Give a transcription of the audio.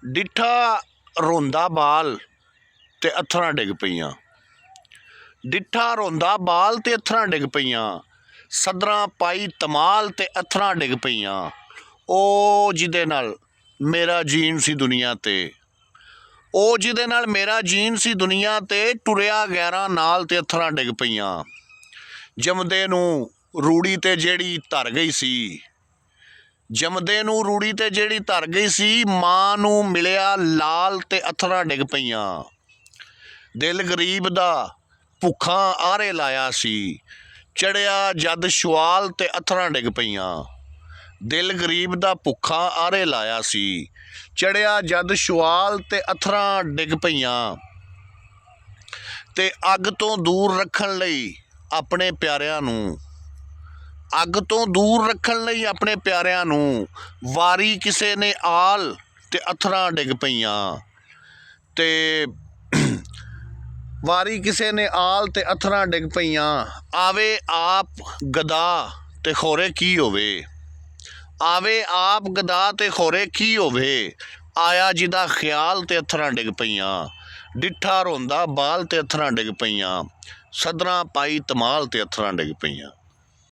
डिठा रोंदा बाल ते अत्थरां डिग पईयां। डिठा रोंदा बाल ते अत्थरां डिग पईयां। सदरां पाई तमाल ते अत्थरां डिग पईयां। ओ जिहदे नाल मेरा जीन सी दुनिया ते, ओ जिहदे नाल मेरा जीन सी दुनिया ते, टुरिया गैरां नाल ते अत्थरां डिग पईयां। जमदे नूं रूड़ी ते जेड़ी धर गई सी, जमदे नूं रूड़ी ते जेड़ी धर गई सी, मां नूं मिलिया लाल ते अत्थरां डिग पईयां। दिल गरीब दा भुक्खां आरे लाया सी, चढ़िया जद शुआल ते अत्थरां डिग पईयां। दिल गरीब दा भुक्खां आरे लाया सी, चढ़िया जद शुआल ते अत्थरां डिग पईयां। ते अग तो दूर रखण लई अपने प्यारिਆਂ ਨੂੰ, अग तो दूर रखण लई अपने प्यारिਆਂ ਨੂੰ, वारी किसे ने आल ते अत्थरां डिग पईयां। ते वारी किसे ने आल ते अत्थरां डिग पईयां। आवे आप गदा ते खोरे की होवे, आवे आप गदा ते खोरे की होवे। आया जिदा ख्याल ते अत्थरां डिग पईयां। डिठा रोंदा बाल ते अत्थरां डिग पईयां। सदरां पाई तमाल ते अत्थरां डिग पईयां।